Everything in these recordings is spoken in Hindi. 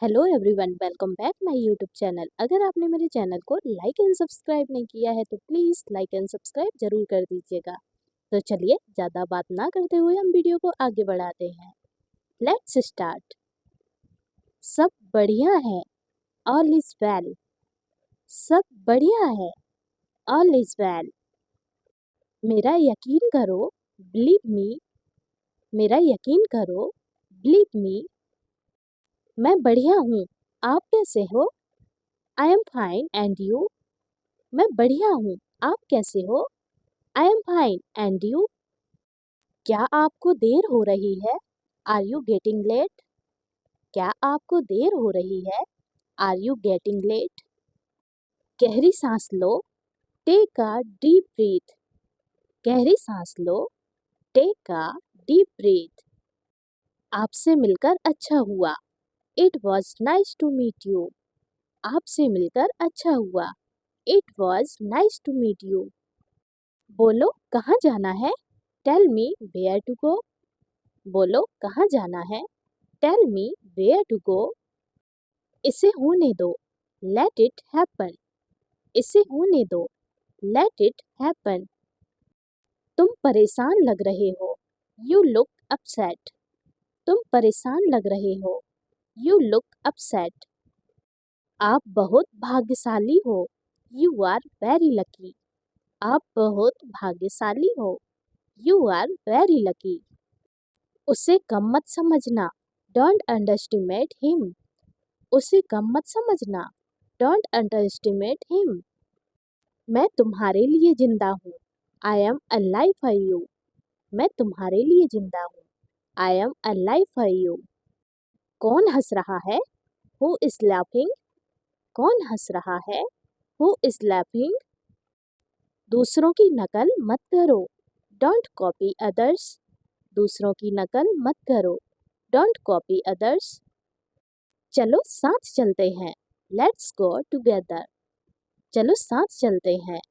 Hello everyone, welcome back my YouTube channel. अगर आपने मेरे चैनल को लाइक एंड सब्सक्राइब नहीं किया है तो प्लीज़ लाइक एंड सब्सक्राइब जरूर कर दीजिएगा। तो चलिए ज़्यादा बात ना करते हुए हम वीडियो को आगे बढ़ाते हैं। Let's start. सब बढ़िया है, ऑल इज वेल। सब बढ़िया है, ऑल इज वेल। मेरा यकीन करो, बिलीव मी। मेरा यकीन करो, बिलीव मी। मैं बढ़िया हूँ, आप कैसे हो? I am fine and you. मैं बढ़िया हूँ, आप कैसे हो? I am fine and you. क्या आपको देर हो रही है? Are you getting late? क्या आपको देर हो रही है? Are you getting late? गहरी सांस लो, टेक अ डीप ब्रीथ। गहरी सांस लो, टेक अ डीप ब्रीथ। आपसे मिलकर अच्छा हुआ। It was nice to meet you. आपसे मिलकर अच्छा हुआ। It was nice to meet you. बोलो कहाँ जाना है? Tell me where to go. बोलो कहाँ जाना है? Tell me where to go. इसे होने दो, लेट इट हैपन। इसे होने दो, लेट इट हैपन। तुम परेशान लग रहे हो, यू लुक अपसेट। तुम परेशान लग रहे हो, यू लुक अपसेट। आप बहुत भाग्यशाली हो, यू आर वेरी लकी। आप बहुत भाग्यशाली हो, यू आर वेरी लकी। उसे कम मत समझना, डोंट अंडरस्टिमेट हिम। उसे कम मत समझना, डोंट अंडरस्टिमेट हिम। मैं तुम्हारे लिए जिंदा हूँ, I am alive for you. मैं तुम्हारे लिए जिंदा हूँ, I am alive for you. कौन हंस रहा है? Who is laughing? कौन हंस रहा है? Who is laughing? दूसरों की नकल मत करो, डोंट कॉपी अदर्स। दूसरों की नकल मत करो, डोंट कॉपी अदर्स। चलो साथ चलते हैं, लेट्स गो टुगेदर। चलो साथ चलते हैं,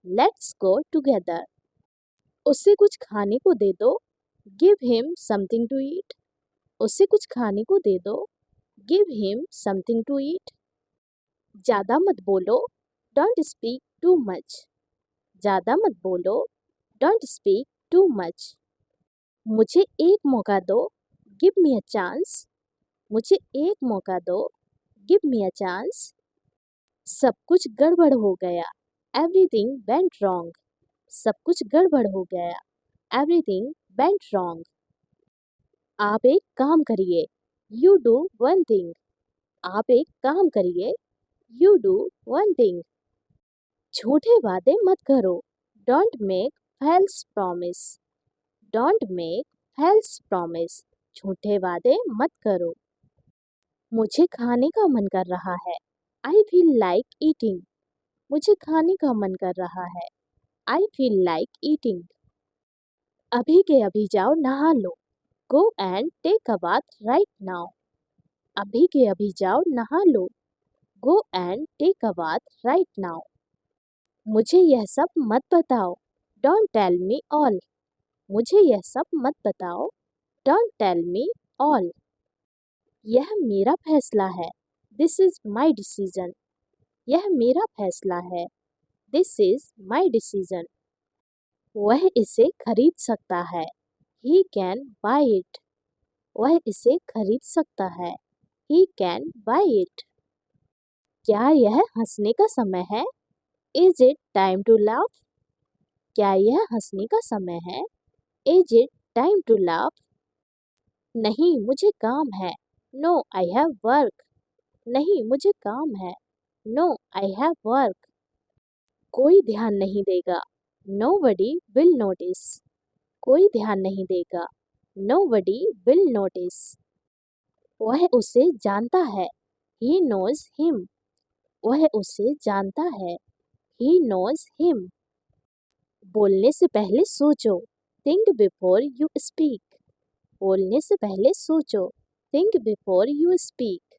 लेट्स गो टुगेदर। उसे कुछ खाने को दे दो, give him something to eat. उसे कुछ खाने को दे दो, give him something to eat. ज़्यादा मत बोलो, डोंट स्पीक टू मच। ज़्यादा मत बोलो, डोंट स्पीक टू मच। मुझे एक मौका दो, गिव मी अ चांस। मुझे एक मौका दो, गिव मी अ चांस। सब कुछ गड़बड़ हो गया, एवरीथिंग वेंट रॉन्ग। सब कुछ गड़बड़ हो गया, एवरीथिंग वेंट रॉन्ग। आप एक काम करिए, यू डू वन थिंग। आप एक काम करिए, यू डू वन थिंग। झूठे वादे मत करो, don't make false promise. Don't make false promise. झूठे वादे मत करो। मुझे खाने का मन कर रहा है, आई फील लाइक ईटिंग। मुझे खाने का मन कर रहा है, आई फील लाइक ईटिंग। अभी के अभी जाओ नहा लो, go and take a bath right now. अभी के अभी जाओ नहा लो, go and take a bath right now. मुझे यह सब मत बताओ, डोंट टेल मी ऑल। मुझे यह सब मत बताओ, डोंट टेल मी ऑल। यह मेरा फैसला है, दिस इज माई डिसीजन। यह मेरा फैसला है, दिस इज माई डिसीजन। वह इसे खरीद सकता है, ही कैन बाय इट। वह इसे खरीद सकता है, ही कैन बाय इट। क्या यह हंसने का समय है? Is it time to laugh? क्या यह हंसने का समय है? Is it time to laugh? नहीं मुझे काम है, नो आई हैव वर्क। नहीं मुझे काम है, नो आई हैव वर्क। कोई ध्यान नहीं देगा, nobody will notice। कोई ध्यान नहीं देगा, nobody will notice। वह उसे जानता है, he knows him। वह उसे जानता है, he knows him। बोलने से पहले सोचो, think before you speak। बोलने से पहले सोचो, think before you speak।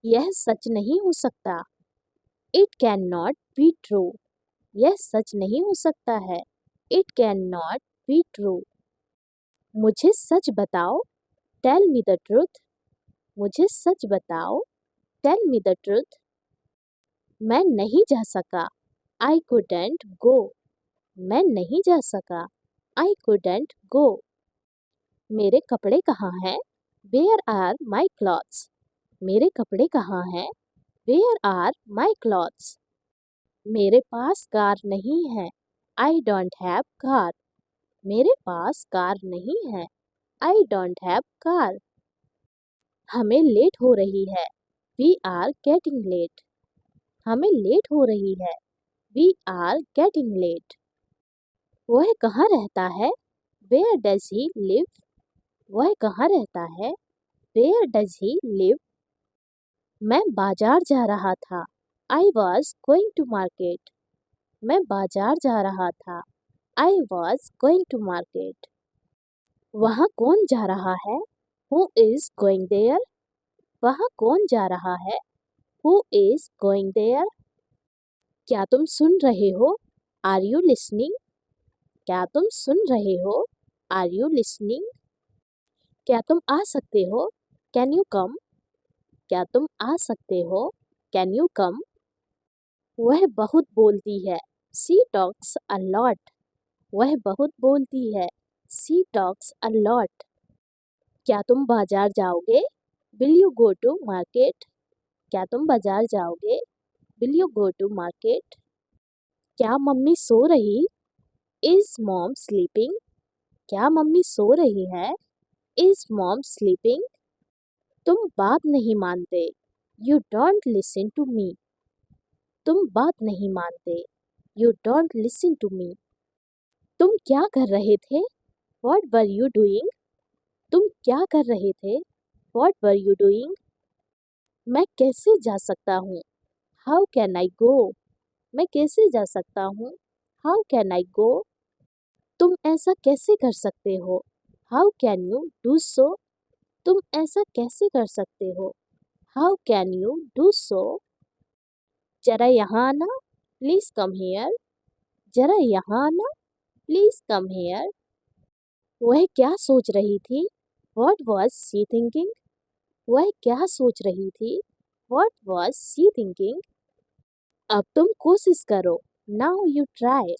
यह सच नहीं हो सकता, it cannot be true। यह सच नहीं हो सकता है, it cannot be true। मुझे सच बताओ, tell me the truth। मुझे सच बताओ। Tell me the truth. मैं नहीं जा सका। आई couldn't go। मैं नहीं जा सका। आई couldn't go। मेरे कपड़े कहाँ हैं? Where are my clothes? मेरे कपड़े कहाँ हैं? Where are my clothes? मेरे पास कार नहीं है। I don't have car। मेरे पास कार नहीं है। I don't have car। हमें लेट हो रही है। We are getting late। हमें लेट हो रही है। We are getting late। वह कहाँ रहता है? Where does he live? वह कहाँ रहता है? Where does he live? मैं बाजार जा रहा था। I was going to market। मैं बाजार जा रहा था। I was going to market। वहाँ कौन जा रहा है? Who is going there? वहाँ कौन जा रहा है? Who is going there? क्या तुम सुन रहे हो? Are you listening? क्या तुम सुन रहे हो? Are you listening? क्या तुम आ सकते हो? Can you come? क्या तुम आ सकते हो? Can you come? वह बहुत बोलती है। She talks a lot। वह बहुत बोलती है। She talks a lot। क्या तुम बाजार जाओगे? Will you go to market? क्या तुम बाजार जाओगे? Will you go to market? क्या मम्मी सो रही? Is mom sleeping? क्या मम्मी सो रही है? Is mom sleeping? तुम बात नहीं मानते। You don't listen to me। तुम बात नहीं मानते। You don't listen to me। तुम क्या कर रहे थे? What were you doing? तुम क्या कर रहे थे? What were you doing? मैं कैसे जा सकता हूँ? How can I go? मैं कैसे जा सकता हूँ? How can I go? तुम ऐसा कैसे कर सकते हो? How can you do so? तुम ऐसा कैसे कर सकते हो? How can you do so? जरा यहाँ आना। Please come here। जरा यहाँ आना। Please come here। वह क्या सोच रही थी? What was she thinking? वह क्या सोच रही थी? What was she thinking? अब तुम कोशिश करो। Now you try।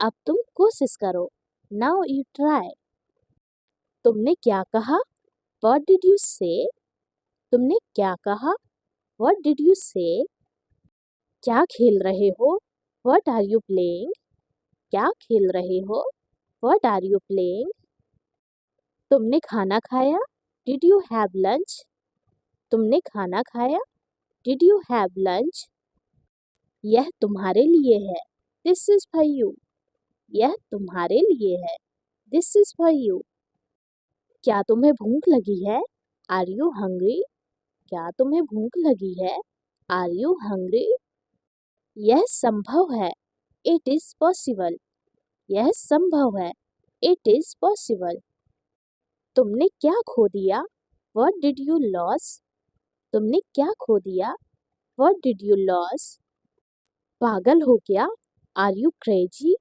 अब तुम कोशिश करो। Now you try। तुमने क्या कहा? What did you say? तुमने क्या कहा? What did you say? क्या खेल रहे हो? What are you playing? क्या खेल रहे हो? What are you playing? तुमने खाना खाया? Did you have lunch? तुमने खाना खाया? Did you have lunch? यह तुम्हारे लिए है। This is for you। यह तुम्हारे लिए है। This is for you। क्या तुम्हें भूख लगी है? Are you hungry? क्या तुम्हें भूख लगी है? Are you hungry? यह संभव है। It is possible। यह संभव है। It is possible। तुमने क्या खो दिया? What did you lose? तुमने क्या खो दिया? What did you lose? पागल हो क्या? Are you crazy?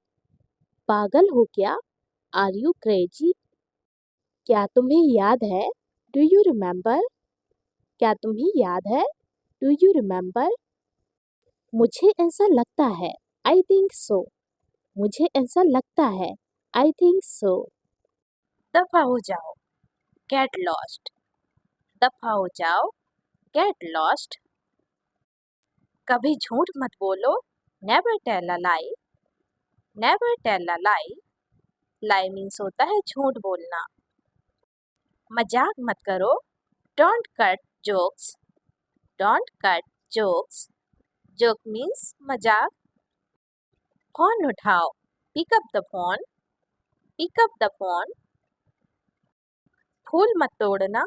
पागल हो क्या? Are you crazy? क्या तुम्हें याद है? Do you remember? क्या तुम्हें याद है? Do you remember? मुझे ऐसा लगता है। I think so। मुझे ऐसा लगता है। I think so। दफा हो जाओ। Get lost। दफा हो जाओ। Get lost। कभी झूठ मत बोलो। Never tell a lie। Never tell a lie। Lie means होता है झूठ बोलना। मजाक मत करो। Don't cut jokes। Don't cut jokes। Joke means मजाक। फोन उठाओ। Pick up the phone। Pick up the phone। फूल मत तोड़ना।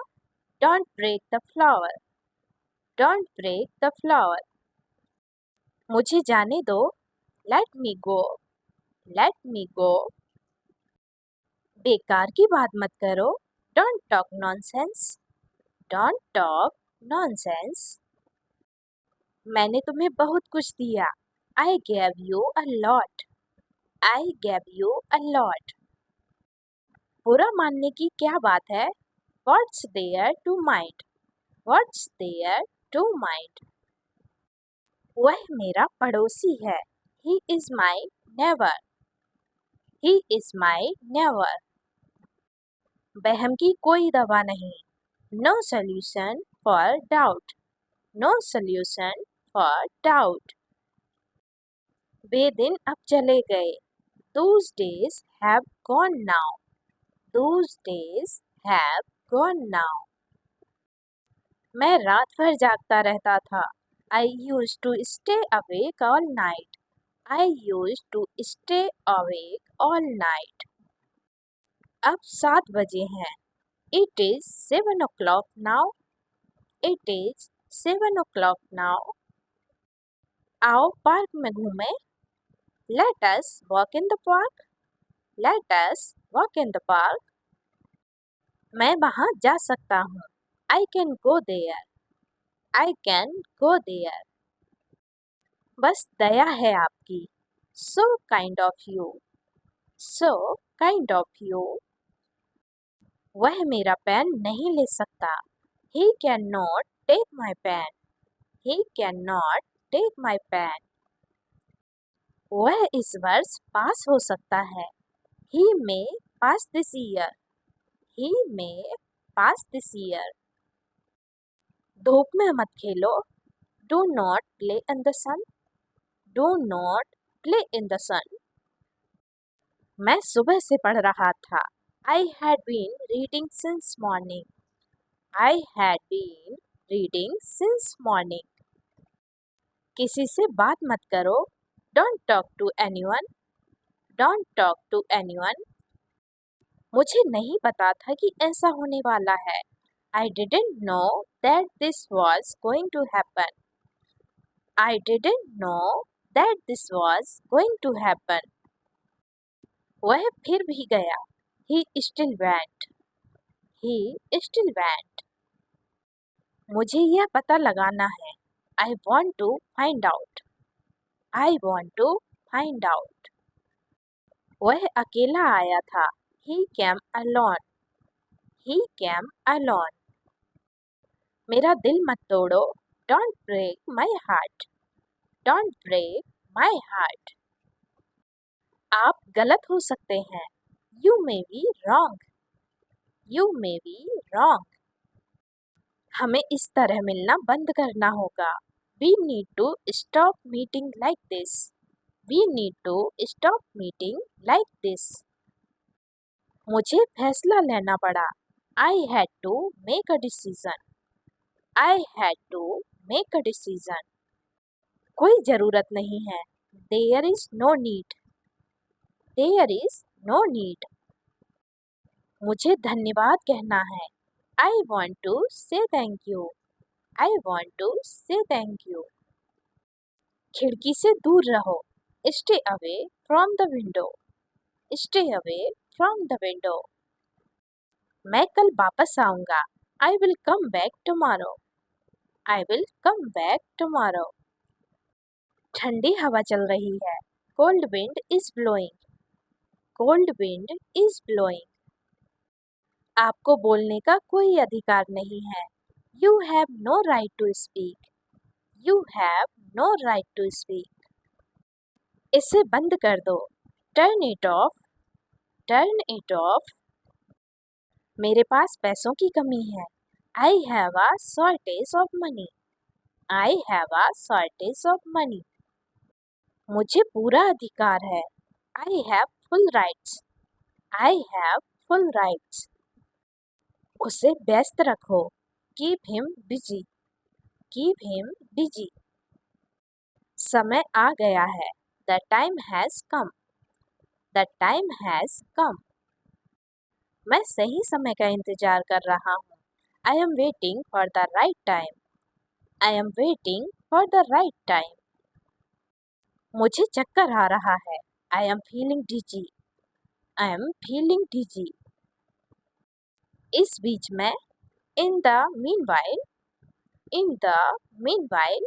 Don't break the flower। Don't break the flower। मुझे जाने दो। Let me go। Let me go। बेकार की बात मत करो। Don't talk nonsense। Don't talk nonsense। मैंने तुम्हें बहुत कुछ दिया। I gave you a lot। I gave you a lot। बुरा मानने की क्या बात है? What's there to mind? What's there to mind? वह मेरा पड़ोसी है. He is my neighbor. He is my neighbor. वहम की कोई दवा नहीं. No solution for doubt. No solution for doubt. वे दिन अब चले गए. Those days have gone now. Those days have gone now. मैं रात भर जागता रहता था. I used to stay awake all night. I used to stay awake all night. अब 7 बजे हैं. It is 7 o'clock now. It is 7 o'clock now. आओ पार्क में घूमें. Let us walk in the park. Let us walk in the park. मैं वहाँ जा सकता हूँ. I can go there. I can go there. बस दया है आपकी. So kind of you. So kind of you. वह मेरा पेन नहीं ले सकता. He cannot take my pen. He cannot take my pen. वह इस वर्ष पास हो सकता है. He may pass this year. He may pass this year. धूप में मत खेलो. Do not play in the sun. Do not play in the sun. मैं सुबह से पढ़ रहा था. I had been reading since morning. I had been reading since morning. किसी से बात मत करो. Don't talk to anyone. Don't talk to anyone. मुझे नहीं पता था कि ऐसा होने वाला है. I didn't know that this was going to happen. I didn't know that this was going to happen. वह फिर भी गया. He still went. He still went. मुझे यह पता लगाना है. I want to find out. I want to find out. वह अकेला आया था. He came alone. He came alone. मेरा दिल मत तोड़ो. Don't break my heart. Don't break my heart. आप गलत हो सकते हैं. You may be wrong. You may be wrong. हमें इस तरह मिलना बंद करना होगा. We need to stop meeting like this. We need to stop meeting like this. मुझे फैसला लेना पड़ा. I had to make a decision. I had to make a decision. कोई ज़रूरत नहीं है. There is no need. There is no need. मुझे धन्यवाद कहना है. I want to say thank you. I want to say thank you. खिड़की से दूर रहो. Stay away from the window. Stay away from the window. मैं कल वापस आऊँगा. I will come back tomorrow. I will come back tomorrow. ठंडी हवा चल रही है. Cold wind is blowing. Cold wind is blowing. आपको बोलने का कोई अधिकार नहीं है. You have no right to speak. You have no right to speak. इसे बंद कर दो. Turn it off. Turn it off. मेरे पास पैसों की कमी है. I have a shortage of money. I have a shortage of money. मुझे पूरा अधिकार है. I have full rights. I have full rights. उसे व्यस्त रखो. Keep him busy. Keep him busy. समय आ गया है. The time has come. The time has come. मैं सही समय का इंतजार कर रहा हूँ. I am waiting for the right time. I am waiting for the right time. मुझे चक्कर आ रहा है. I am feeling dizzy. I am feeling dizzy. इस बीच में in the meanwhile. In the meanwhile.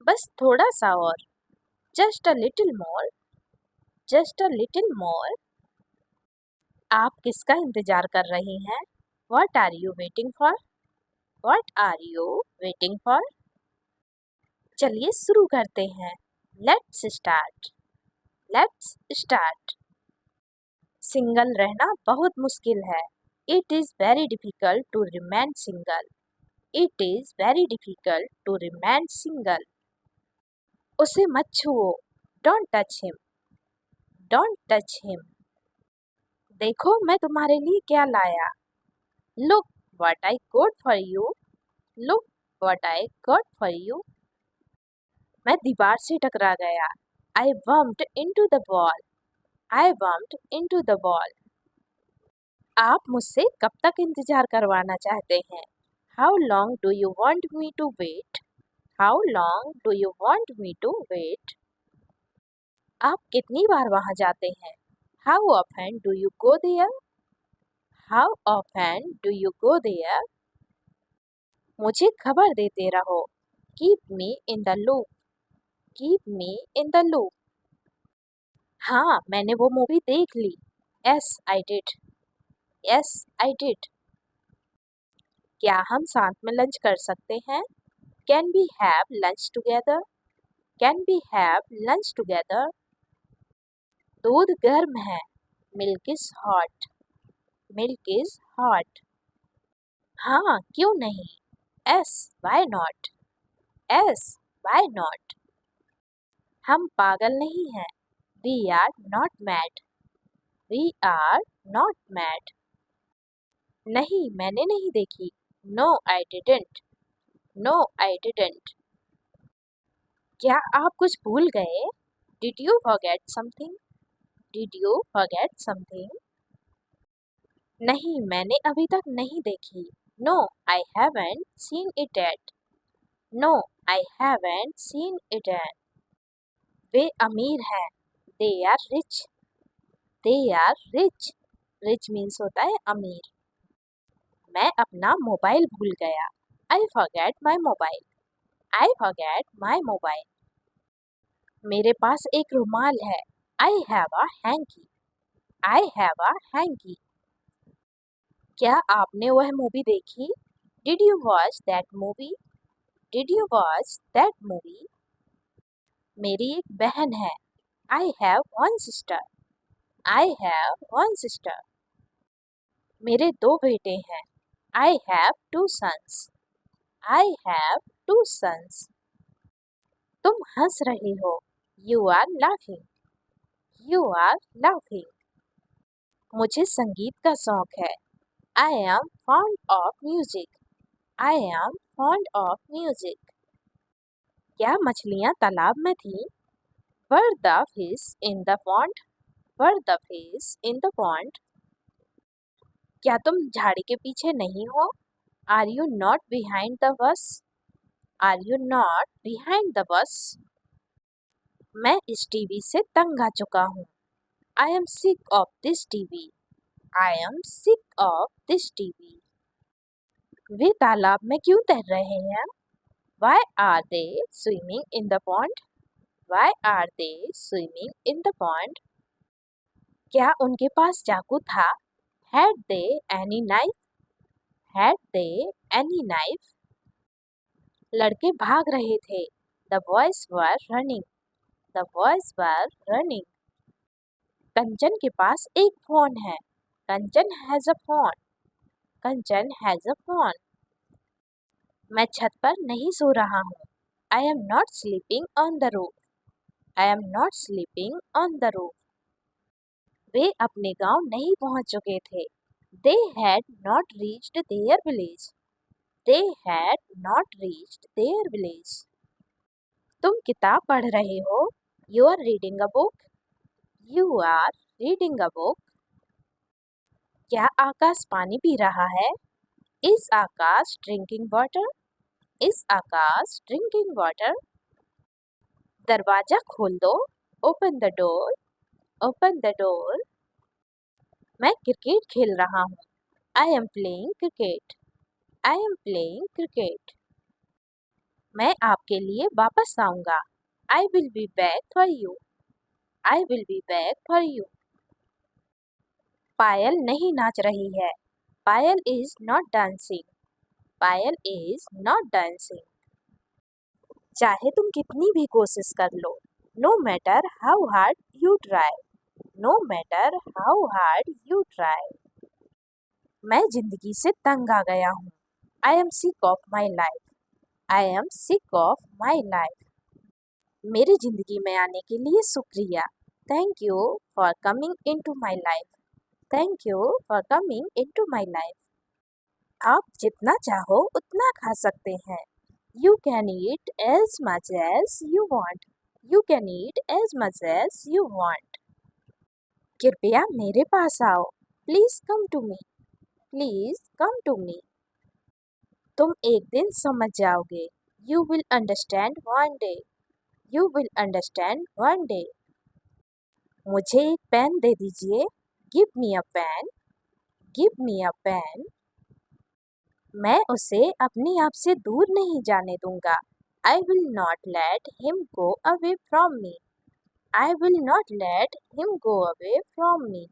बस थोड़ा सा और. Just a little more. Just a little more. आप किसका इंतजार कर रही हैं? What are you waiting for? What are you waiting for? चलिए शुरू करते हैं। Let's start. Let's start. Single रहना बहुत मुश्किल है। It is very difficult to remain single. It is very difficult to remain single. उसे मत छुओ। Don't touch him. Don't touch him. देखो मैं तुम्हारे लिए क्या लाया। Look what I got for you. Look what I got for you. मैं दीवार से टकरा गया। I bumped into the wall. I bumped into the wall. आप मुझसे कब तक इंतजार करवाना चाहते हैं? How long do you want me to wait? How long do you want me to wait? आप कितनी बार वहां जाते हैं? How often do you go there? How often do you go there? मुझे खबर देते रहो। Keep me in the loop. Keep me in the loop. हाँ मैंने वो मूवी देख ली। Yes, I did. Yes, I did. क्या हम साथ में लंच कर सकते हैं? Can we have lunch together? Can we have lunch together? दूध गर्म है। Milk is hot. Milk is hot. हाँ क्यों नहीं? Yes, why not? Yes, why not? हम पागल नहीं हैं। We are not mad. We are not mad. नहीं मैंने नहीं देखी। No, I didn't. No, I didn't. क्या आप कुछ भूल गए? Did you forget something? Did you forget something? नहीं मैंने अभी तक नहीं देखी। No, I haven't seen it yet. No, I haven't seen it yet. वे अमीर हैं। They are rich. They are rich. Rich means होता है अमीर। मैं अपना मोबाइल भूल गया। I forget my mobile. I forget my mobile. मेरे पास एक रुमाल है। I have a hanky. I have a hanky. क्या आपने वह मूवी देखी? Did you watch that movie? Did you watch that movie? मेरी एक बहन है। I have one sister. I have one sister. मेरे दो बेटे हैं। I have two sons. I have two sons. तुम हंस रहे हो। You are laughing. You are laughing. मुझे संगीत का शौक है। I am fond of music. I am fond of music. क्या मछलियाँ तालाब में थीं? Were the fish in the pond? Were the fish in the pond? क्या तुम झाड़ी के पीछे नहीं हो? Are you not behind the bus? Are you not behind the bus? मैं इस टीवी से तंग आ चुका हूँ। I am sick of this TV. I am sick of this TV. वे तालाब में क्यों तैर रहे हैं? Why are they swimming in the pond? Why are they swimming in the pond? क्या उनके पास चाकू था? Had they any knife? Had they any knife? लड़के भाग रहे थे। The boys were running. The boys were running. कंचन के पास एक फोन है। कंचन has a phone. Kanchan has a phone. मैं छत पर नहीं सो रहा हूँ। I am not sleeping on the roof. I am not sleeping on the roof. वे अपने गांव नहीं पहुंच चुके थे। They had not reached their village. They had not reached their village. तुम किताब पढ़ रहे हो। You are reading a book. You are reading a book. क्या आकाश पानी पी रहा है? Is Akash drinking water? Is Akash drinking water? दरवाजा खोल दो। Open the door. Open the door. मैं क्रिकेट खेल रहा हूँ। I am playing cricket. I am playing cricket. मैं आपके लिए वापस आऊँगा। I will be back for you. I will be back for you. पायल नहीं नाच रही है। Payal is not dancing. Payal is not dancing. चाहे तुम कितनी भी कोशिश कर लो, no matter how hard you try, no matter how hard you try. मैं जिंदगी से तंग आ गया हूँ। I am sick of my life, I am sick of my life. मेरी जिंदगी में आने के लिए शुक्रिया। Thank you for coming into my life, thank you for coming into my life. आप जितना चाहो उतना खा सकते हैं। You can eat as much as you want, you can eat as much as you want. कृपया मेरे पास आओ, please come to me, please come to me. तुम एक दिन समझ जाओगे, you will understand one day, you will understand one day. मुझे एक पेन दे दीजिए, give me a pen, give me a pen. मैं उसे अपने आप से दूर नहीं जाने दूंगा। I will not let him go away from me, I will not let him go away from me.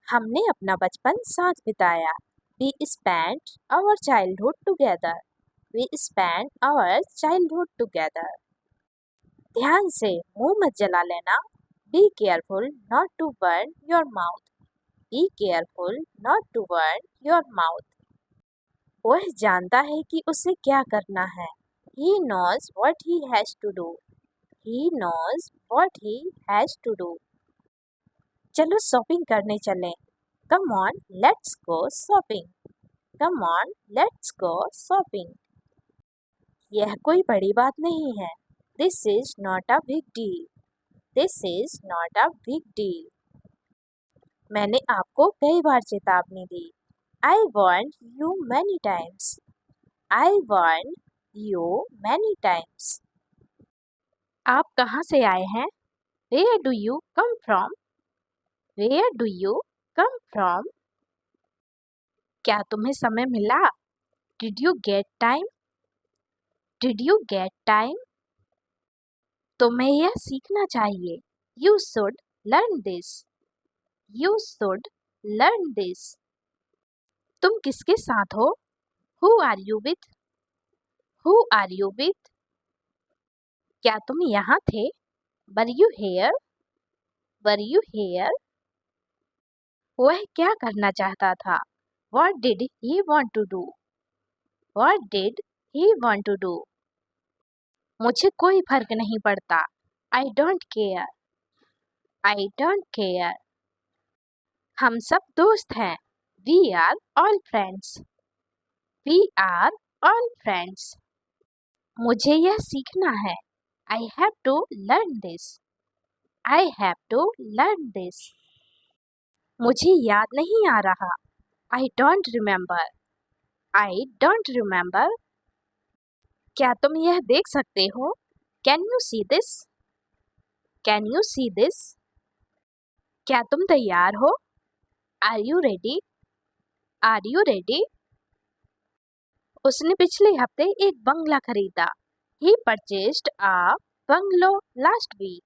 हमने अपना बचपन साथ बिताया। We spent our childhood together, we spent our childhood together। ध्यान से मुंह मत जला लेना। Be careful not to burn your mouth, be careful not to burn your mouth। वह जानता है कि उसे क्या करना है। He knows what he has to do, he knows what he has to do। चलो शॉपिंग करने चलें। Come on, let's go shopping, come on, let's go shopping। यह कोई बड़ी बात नहीं है। This is not a big deal, this is not a big deal। मैंने आपको कई बार चेतावनी दी। I warned you many times, I warned you many times। आप कहाँ से आए हैं? Where do you come from, where do you come from। क्या तुम्हें समय मिला? Did you get time, did you get time। तुम्हें यह सीखना चाहिए। You should learn this, you should learn this। तुम किसके साथ हो? Who are you with, who are you with। क्या तुम यहाँ थे? Were you here, were you here। वह क्या करना चाहता था? What did he want to do, what did he want to do। मुझे कोई फर्क नहीं पड़ता। I don't care, I don't care। हम सब दोस्त हैं। We are all friends, we are all friends। मुझे यह सीखना है। I have to learn this, I have to learn this। मुझे याद नहीं आ रहा। I don't remember, I don't remember। क्या तुम यह देख सकते हो? Can you see this, can you see this। क्या तुम तैयार हो? Are you ready, are you ready। उसने पिछले हफ्ते एक बंगला खरीदा। He purchased a bungalow last week,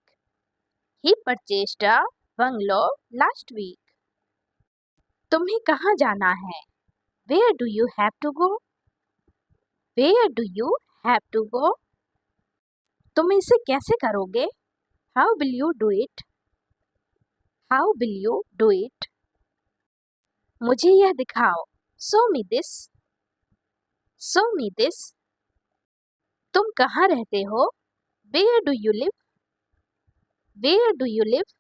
he purchased a bungalow last week। तुम्हें कहाँ जाना है? Where do you have to go, where do you have to go। तुम इसे कैसे करोगे? How will you do it, how will you do it। मुझे यह दिखाओ। Show me this, show me this। तुम कहाँ रहते हो? Where do you live, where do you live।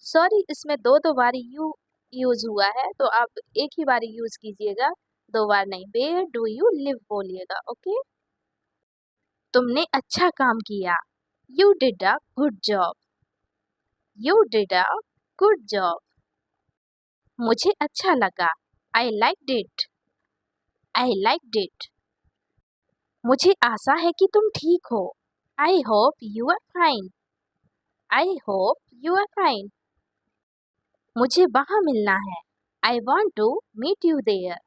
Sorry, इसमें दो बार यू यूज हुआ है, तो आप एक ही बार यूज कीजिएगा, दो बार नहीं। Where do you live बोलिएगा, ओके। तुमने अच्छा काम किया। You did a good job, you did a good job। मुझे अच्छा लगा। I liked it, I liked it। मुझे आशा है कि तुम ठीक हो। I hope you are fine, I hope you are fine। मुझे वहाँ मिलना है। I want to meet you there,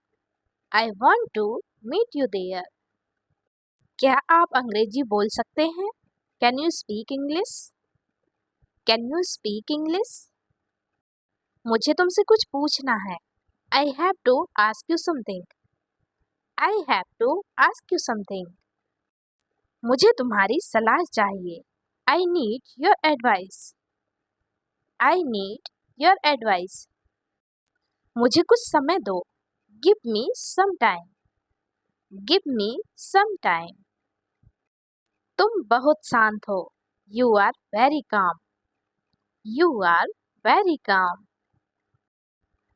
I want to meet you there। क्या आप अंग्रेजी बोल सकते हैं? Can you speak English, can you speak English। मुझे तुमसे कुछ पूछना है। I have to ask you something, I have to ask you something. मुझे तुम्हारी सलाह चाहिए. I need your advice. I need your advice. मुझे कुछ समय दो. Give me some time. Give me some time. तुम बहुत शांत हो. You are very calm. You are very calm.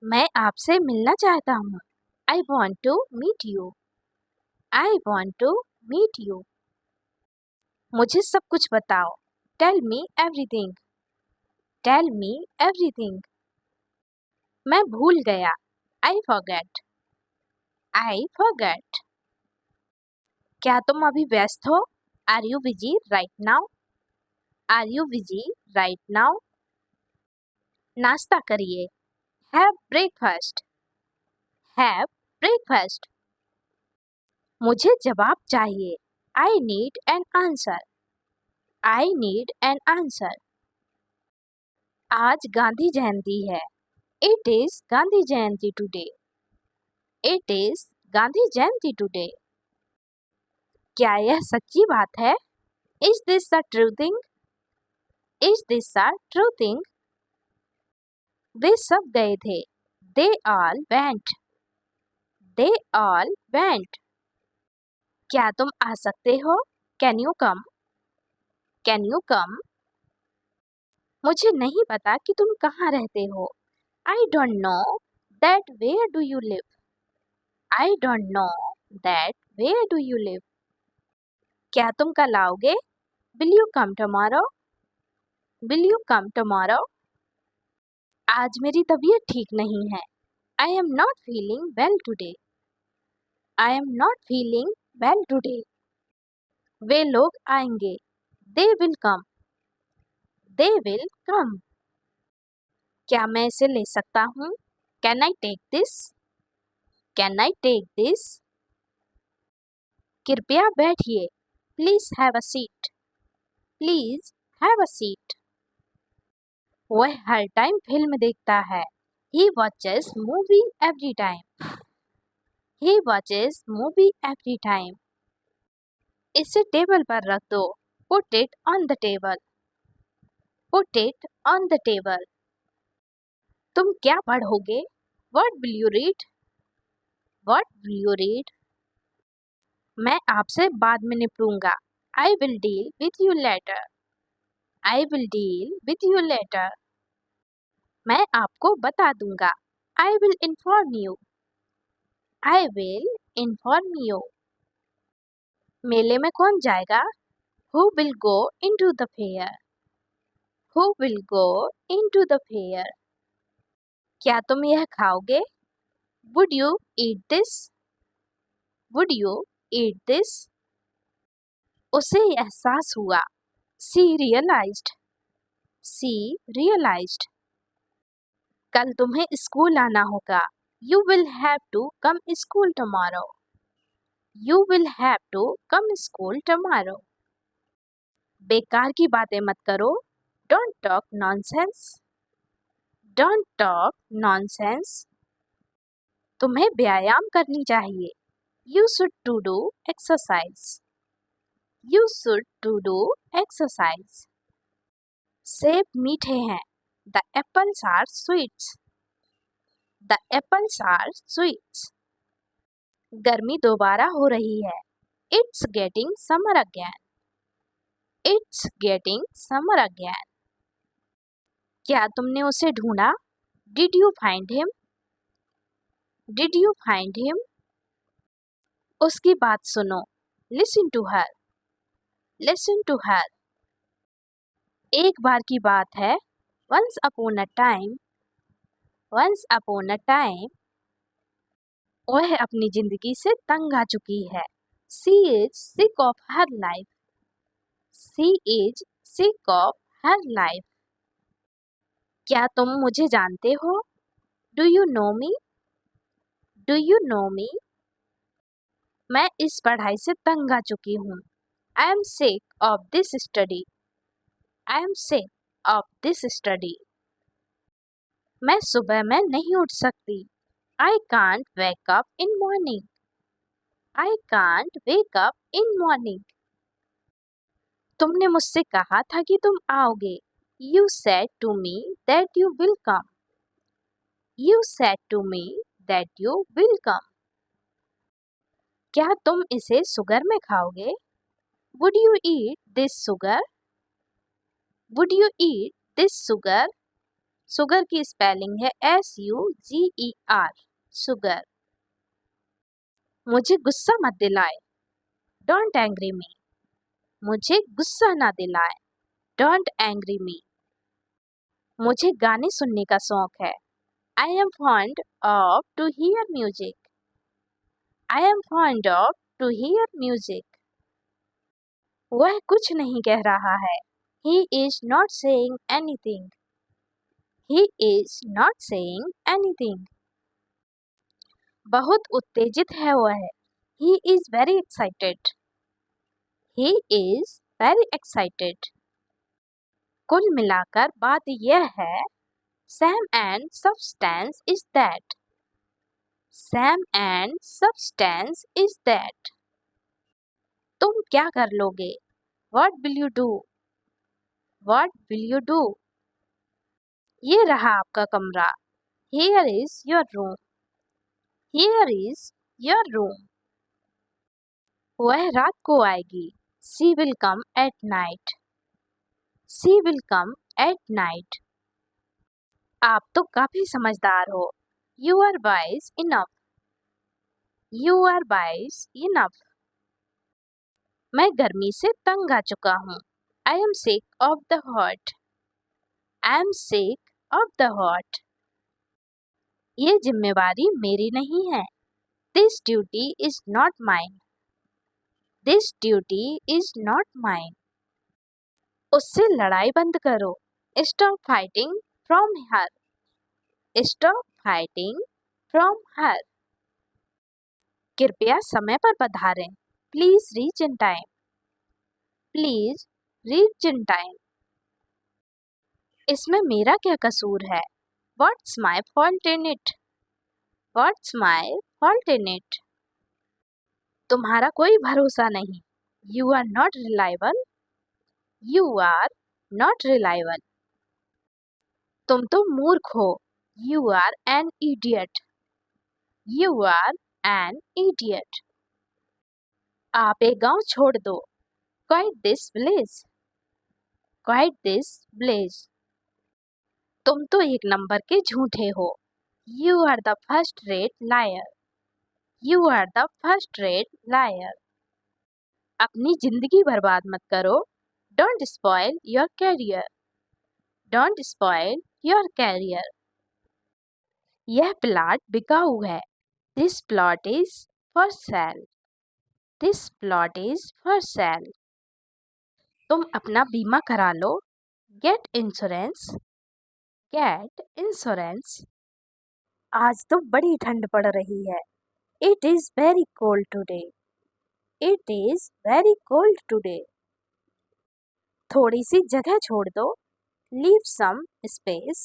मैं आपसे मिलना चाहता हूँ. I want to meet you. I want to meet you. मुझे सब कुछ बताओ. Tell me everything. Tell me everything. मैं भूल गया. I forget. I forget. क्या तुम अभी व्यस्त हो? Are you busy right now? Are you busy right now? नाश्ता करिए. Have breakfast. Have breakfast. मुझे जवाब चाहिए. I need an answer. I need an answer. आज गांधी जयंती है. It is Gandhi Jayanti today. It is Gandhi Jayanti today. क्या यह सच्ची बात है? Is this a true thing? Is this a true thing? वे सब गए थे. They all went. They all went. क्या तुम आ सकते हो? Can you come? Can you come? मुझे नहीं पता कि तुम कहाँ रहते हो. I don't know that where do you live. I don't know that where do you live. क्या तुम कल आओगे? Will you come tomorrow? Will you come tomorrow? आज मेरी तबीयत ठीक नहीं है. I am not feeling well today. I am not feeling well today. वे लोग आएंगे. They will come. They will come. क्या मैं इसे ले सकता हूँ? Can I take this? Can I take this? कृपया बैठिए. Please have a seat. Please have a seat. वह हर टाइम फिल्म देखता है. He watches movie every time. He watches movie every time. इसे टेबल पर रख दो. Put it on the table. Put it on the table. तुम क्या पढ़ोगे? What will you read? What will you read? मैं आपसे बाद में निपटूंगा. I will deal with you later. I will deal with you later. मैं आपको बता दूंगा. I will inform you. I will inform you. मेले में कौन जाएगा? Who will go into the fair? Who will go into the fair? क्या तुम यह खाओगे? Would you eat this? Would you eat this? उसे एहसास हुआ. She realized. She realized. कल तुम्हें स्कूल आना होगा. You will have to come school tomorrow. You will have to come school tomorrow. बेकार की बातें मत करो. Don't talk nonsense. Don't talk nonsense. तुम्हें व्यायाम करनी चाहिए. You should to do exercise. You should to do exercise. सेब मीठे हैं. The apples are sweets. The apples are sweets. गर्मी दोबारा हो रही है. It's getting summer again. It's getting summer again. क्या तुमने उसे ढूंढा? Did you find him? Did you find him? उसकी बात सुनो. Listen to her. Listen to her. एक बार की बात है. Once upon a time. Once upon a time. वह अपनी जिंदगी से तंग आ चुकी है. She is sick of her life. She is sick of her life. क्या तुम मुझे जानते हो? Do you know me? Do you know me? मैं इस पढ़ाई से तंग आ चुकी हूँ. I am sick of this study. I am sick of this study. मैं सुबह में नहीं उठ सकती. I can't wake up in morning. I can't wake up in morning. तुमने मुझसे कहा था कि तुम आओगे. You said to me that you will come. You said to me that you will come. क्या तुम इसे सुगर में खाओगे? Would you eat this sugar? Would you eat this sugar? Sugar की स्पेलिंग है SUGER. सुगर. मुझे गुस्सा मत दिलाए. Don't angry me. मुझे गुस्सा ना दिलाए. Don't angry me. मुझे गाने सुनने का शौक है. I am fond of to hear music. I am fond of to hear music. वह कुछ नहीं कह रहा है. He is not saying anything. He is not saying anything. बहुत उत्तेजित है वह. He is very excited. He is very excited. कुल मिलाकर बात यह है, Sam and substance is that. Sam and substance is that. तुम क्या कर लोगे? What will you do? What will you do? ये रहा आपका कमरा. Here is your room. Here is your room. वह रात को आएगी. She will come at night. She will come at night. आप तो काफी समझदार हो. You are wise enough. You are wise enough. मैं गर्मी से तंग आ चुका हूँ. I am sick of the hot. I am sick of the hot. ये जिम्मेवारी मेरी नहीं है. This duty is not mine. This duty is not mine. उससे लड़ाई बंद करो. Stop fighting from her. Stop fighting from her. कृपया समय पर पधारें. Please reach in time. Please reach in time. इसमें मेरा क्या कसूर है? What's my fault in it? What's my fault in it? तुम्हारा कोई भरोसा नहीं. You are not reliable. You are not reliable. तुम तो मूर्ख हो. You are an idiot. You are an idiot. आप एक गांव छोड़ दो. Quit this village. Quit this village. तुम तो एक नंबर के झूठे हो. You are the first rate liar. You are the first rate liar. अपनी जिंदगी बर्बाद मत करो. Don't spoil your career. Don't spoil your career. यह प्लॉट बिकाऊ है. This plot is for sale. This plot is for sale. तुम अपना बीमा करा लो. Get insurance. Get insurance. आज तो बड़ी ठंड पड़ रही है. It is very cold today. It is very cold today. थोड़ी सी जगह छोड़ दो. Leave some space.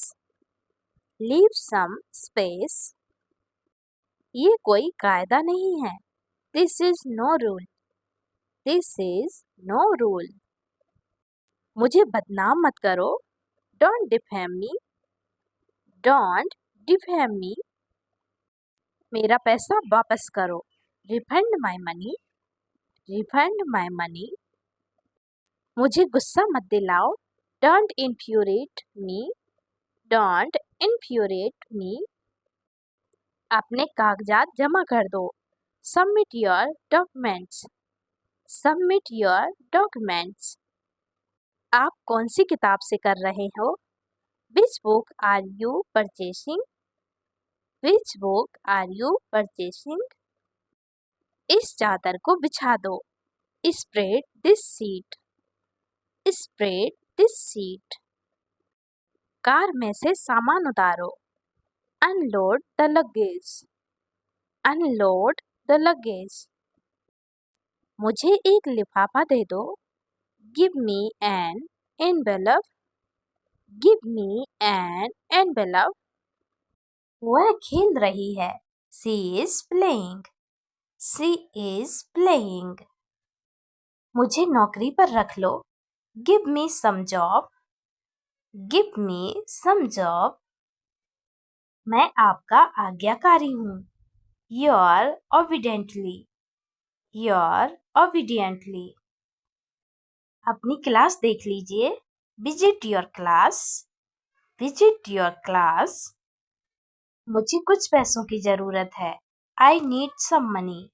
Leave some space. ये कोई कायदा नहीं है. This is no rule. This is no rule. मुझे बदनाम मत करो. Don't defame me. Don't defame me. मेरा पैसा वापस करो. Refund my money. Refund my money. मुझे गुस्सा मत दिलाओ. Don't infuriate me. Don't infuriate me. अपने कागजात जमा कर दो. Submit your documents. Submit your documents. आप कौन सी किताब से कर रहे हो? Which book are you purchasing? Which book are you purchasing? इस चादर को बिछा दो. Spread this sheet. Spread this sheet. Car में से सामान उतारो. Unload the luggage. Unload the luggage. मुझे एक लिफाफा दे दो. Give me an envelope. Give me an envelope. वह खेल रही है. She is playing. She is playing. मुझे नौकरी पर रख लो. Give me some job. Give me some job. मैं आपका आज्ञाकारी हूँ. Your obediently. Your obediently. अपनी क्लास देख लीजिए. Visit your class. Visit your class. मुझे कुछ पैसों की जरूरत है. I need some money.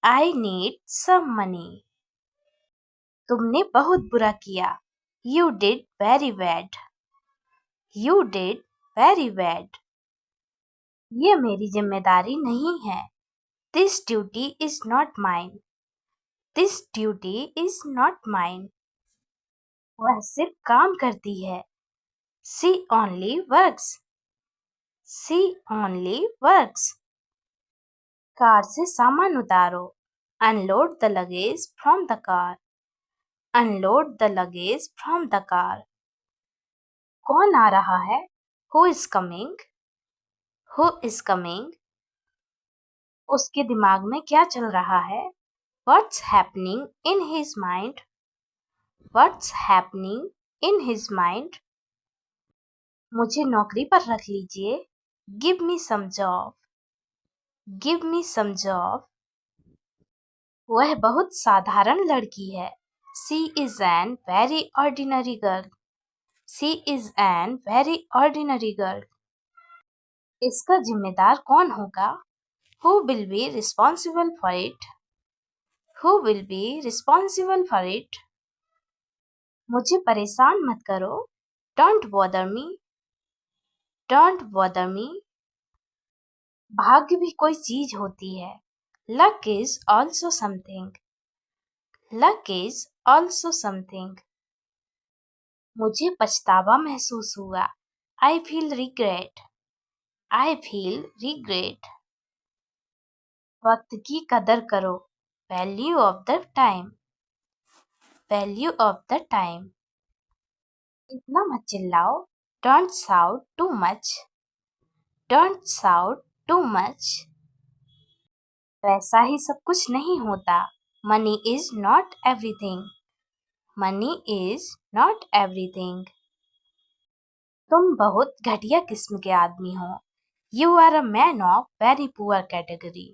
I need some money. तुमने बहुत बुरा किया. You did very bad. You did very bad. ये मेरी जिम्मेदारी नहीं है. This duty is not mine. This duty is not mine. वह सिर्फ काम करती है. She only works. She only works. Car से सामान उतारो. Unload the luggage from the car. Unload the luggage from the car. कौन आ रहा है? Who is coming? Who is coming? उसके दिमाग में क्या चल रहा है? What's happening in his mind? What's happening in his mind? मुझे नौकरी पर रख लीजिए. Give me some job. Give me some job. वह बहुत साधारण लड़की है. She is an very ordinary girl. She is an very ordinary girl. इसका जिम्मेदार कौन होगा? Who will be responsible for it? Who will be responsible for it? मुझे परेशान मत करो. Don't bother me. Don't bother me. भाग्य भी कोई चीज होती है. Luck is also something. Luck is also something. मुझे पछतावा महसूस हुआ. I feel regret. I feel regret. वक्त की कदर करो. Value of the time. Value of the time. इतना मत चिल्लाओ. Don't shout too much. Don't shout too much. पैसा ही सब कुछ नहीं होता. Money is not everything. Money is not everything. तुम बहुत घटिया किस्म के आदमी हो. You are a man of very poor category.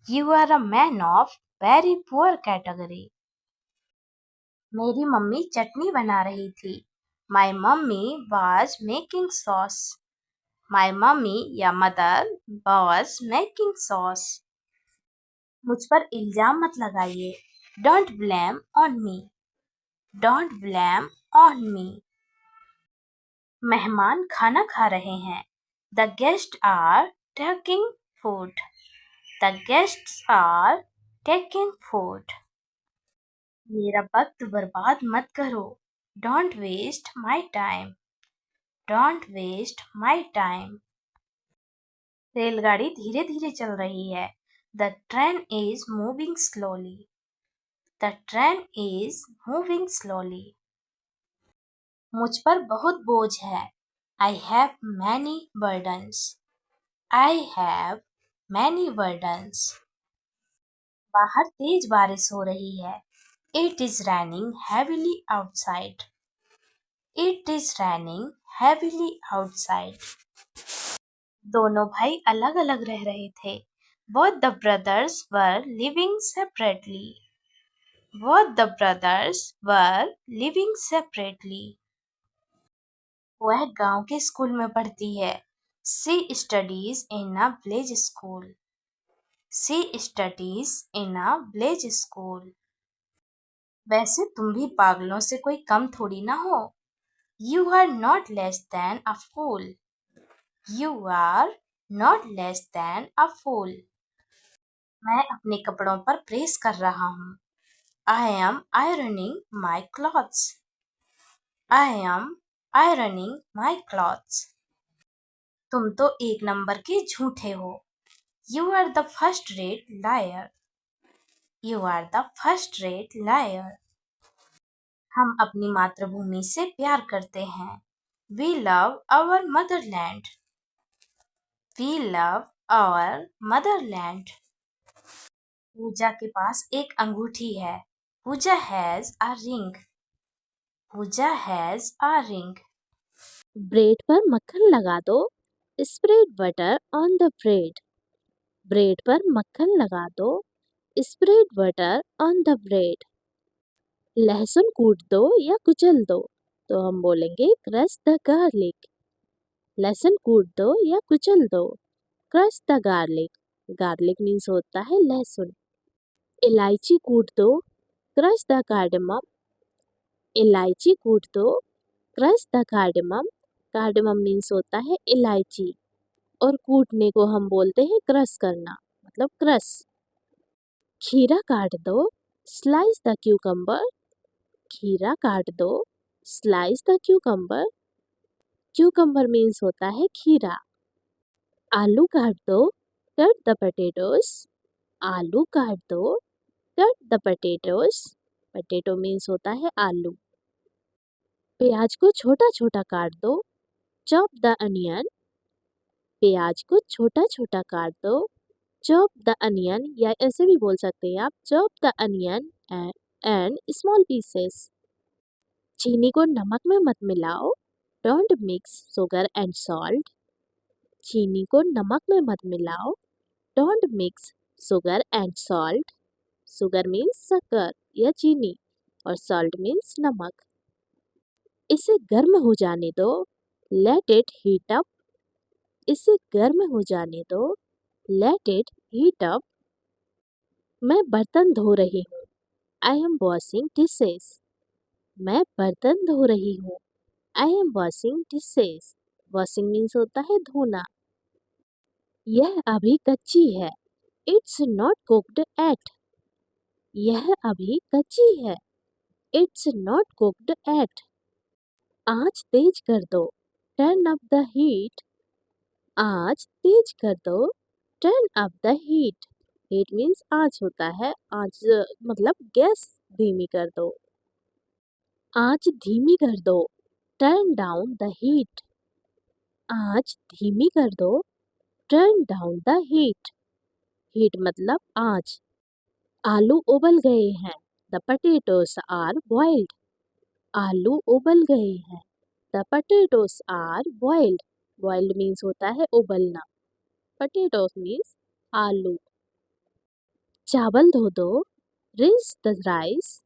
You are a man of very poor category. मेरी मम्मी चटनी बना रही थी. My mummy was making sauce. My mummy या mother was making sauce. मुझ पर इल्जाम मत लगाइए. Don't blame on me. Don't blame on me. मेहमान खाना खा रहे हैं. The guests are taking food. The guests are taking food. मेरा वक्त बर्बाद मत करो. Don't waste my time. Don't waste my time. रेलगाड़ी धीरे धीरे चल रही है. The train is moving slowly. The train is moving slowly. मुझ पर बहुत बोझ है. I have many burdens. I have many burdens. बाहर तेज बारिश हो रही है. It is raining heavily outside. It is raining heavily outside. दोनों भाई अलग अलग रह रहे थे. Both the brothers were living separately. Both the brothers were living separately. वह गांव के स्कूल में पढ़ती है. She studies in a village school. She studies in a village school. वैसे तुम भी पागलों से कोई कम थोड़ी ना हो. You are not less than a fool. You are not less than a fool. मैं अपने कपड़ों पर प्रेस कर रहा हूँ. I am ironing my clothes. I am ironing my clothes. तुम तो एक नंबर के झूठे हो. You are the first rate liar. You are the first rate liar. हम अपनी मातृभूमि से प्यार करते हैं. We love our motherland. We love our motherland. पूजा के पास एक अंगूठी है। Pooja has a ring. Pooja has a ring. Bread पर मक्खन लगा दो, spread butter on the bread. Bread पर मक्खन लगा दो, spread butter on the bread. लहसुन कूट दो या कुचल दो, तो हम बोलेंगे क्रश द गार्लिक। लहसुन कूट दो या कुचल दो, crush the garlic. Garlic means होता है लहसुन। इलायची कूट दो, क्रश द कार्डमम। इलायची कूट दो, crush the cardamom. Cardamom means होता है इलायची, और कूटने को हम बोलते हैं क्रश करना, मतलब क्रश। खीरा काट दो, स्लाइस द क्यूकम्बर। खीरा काट दो, slice the cucumber. Cucumber means होता है खीरा। आलू काट दो, कट द पोटैटोस। आलू काट दो, cut the potatoes. Potato means होता है आलू। प्याज को छोटा छोटा काट दो, चॉप द अनियन। प्याज को छोटा छोटा काट दो, चॉप द अनियन, या ऐसे भी बोल सकते हैं आप, chop the onion and small pieces. चीनी को नमक में मत मिलाओ, don't mix sugar and salt. चीनी को नमक में मत मिलाओ, don't mix sugar and salt. Sugar means शक्कर या चीनी, और सॉल्ट मीन्स नमक। इसे गर्म हो जाने दो, लेट इट हीट अप। इसे गर्म हो जाने दो, लेट इट हीट अप। मैं बर्तन धो रही हूँ, आई एम वॉशिंग डिशेस। मैं बर्तन धो रही हूँ, I M washing dishes. Washing means होता है धोना। यह अभी कच्ची है, इट्स नॉट कुक्ड एट। यह अभी कच्ची है, इट्स नॉट कुक्ड एट। आँच तेज कर दो, टर्न अप द हीट। आँच तेज कर दो, turn up the heat. Heat means आँच होता है, आँच मतलब गैस धीमी कर दो। आँच धीमी कर दो, टर्न डाउन द हीट। आँच धीमी कर दो, turn down the heat. Heat मतलब आँच। आलू उबल गए हैं, द पोटैटोस आर बॉइल्ड। आलू उबल गए हैं, the potatoes are boiled. Boiled means होता है उबलना, पोटैटोस मीन्स आलू। चावल धो दो, रिंस द राइस।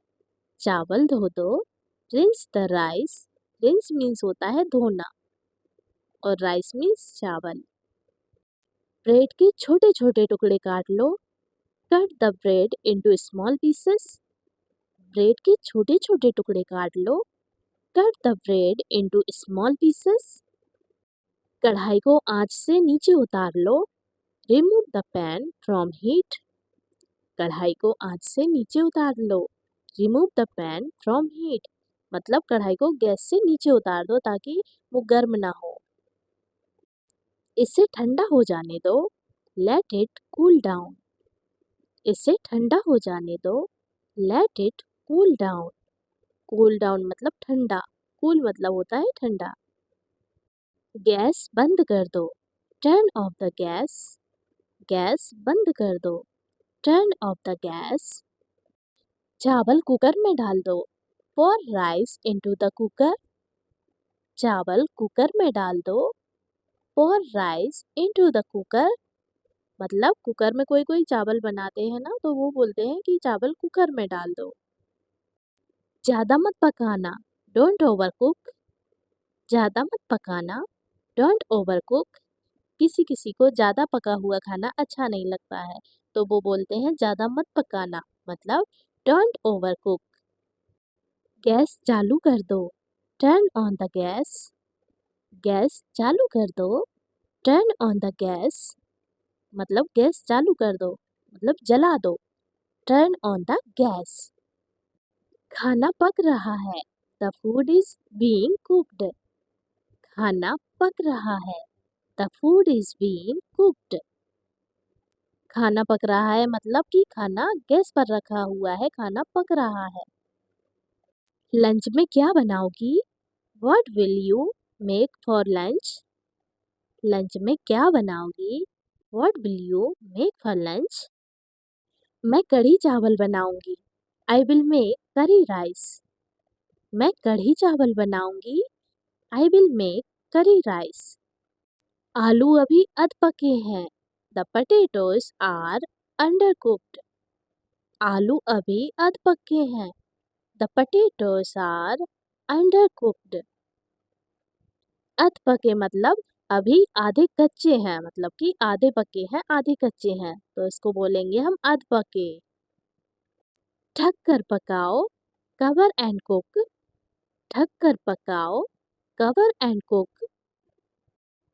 चावल धो दो, rinse the rice. Rinse means होता है धोना, और राइस मीन्स चावल। ब्रेड के छोटे छोटे टुकड़े काट लो, cut the bread into small pieces. Bread के छोटे छोटे टुकड़े काट लो, cut the bread into small pieces. कढ़ाई को आंच से नीचे उतार लो, remove the pan from heat. कढ़ाई को आंच से नीचे उतार लो, remove the pan from heat. मतलब कढ़ाई को गैस से नीचे उतार दो ताकि वो गर्म ना हो। इसे ठंडा हो जाने दो, लेट इट कूल डाउन। इसे ठंडा हो जाने दो, let it cool down. Cool down मतलब ठंडा, कूल मतलब होता है ठंडा। गैस बंद कर दो, turn off the gas. Gas बंद कर दो, टर्न ऑफ द गैस। चावल कुकर में डाल दो, pour rice into the cooker. चावल कुकर में डाल दो, pour rice into the cooker. मतलब कुकर में कोई कोई चावल बनाते हैं ना, तो वो बोलते हैं कि चावल कुकर में डाल दो। ज़्यादा मत पकाना, डोंट ओवर कुक। ज़्यादा मत पकाना, डोंट ओवर कुक। किसी किसी को ज़्यादा पका हुआ खाना अच्छा नहीं लगता है, तो वो बोलते हैं ज़्यादा मत पकाना, मतलब डोंट ओवर कुक। गैस चालू कर दो, turn on the gas. Gas चालू कर दो, टर्न ऑन द गैस। मतलब गैस चालू कर दो, मतलब जला दो, टर्न ऑन द गैस। खाना पक रहा है, the food is being cooked. खाना पक रहा है, the food is being cooked. खाना पक रहा है मतलब कि खाना गैस पर रखा हुआ है, खाना पक रहा है। लंच में क्या बनाओगी? What will you make for lunch? Lunch में क्या बनाओगी? What will you make for lunch? मैं कढ़ी चावल बनाऊंगी। I will make curry rice. मैं कढ़ी चावल बनाऊंगी। I will make curry rice. आलू अभी अध पके हैं। The potatoes are undercooked. आलू अभी अध पके हैं। The potatoes are undercooked. अध पके मतलब अभी आधे कच्चे हैं, मतलब कि आधे पके हैं आधे कच्चे हैं, तो इसको बोलेंगे हम अध पके। ढक कर पकाओ, कवर एंड कुक। ढक कर पकाओ, कवर एंड कुक।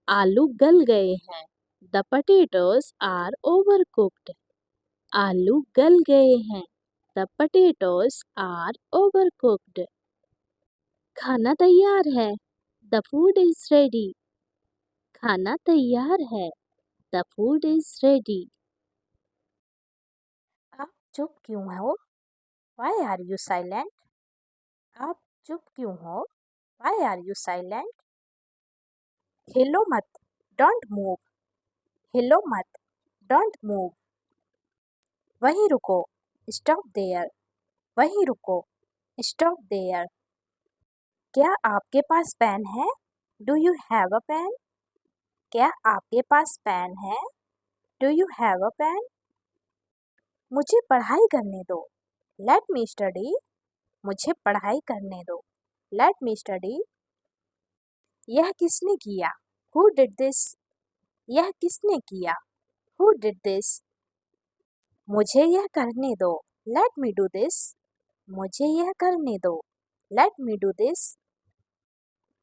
आलू गल गए हैं। The potatoes are over cooked. आलू गल गए हैं। The potatoes are over cooked. खाना तैयार है। The food is ready. खाना तैयार है। The food is ready. आप चुप क्यों हो? Why are you silent? आप चुप क्यों हो? Why are you silent? हिलो मत, डोंट मूव। हिलो मत, डोंट मूव। वहीं रुको, स्टॉप देयर। वहीं रुको, स्टॉप देयर। क्या आपके पास पेन है? Do you have a pen? क्या आपके पास पेन है? Do you have a pen? मुझे पढ़ाई करने दो। Let me study. मुझे पढ़ाई करने दो। Let me study. यह किसने किया? Who did this? यह किसने किया? Who did this? मुझे यह करने दो। Let me do this. मुझे यह करने दो। Let me do this.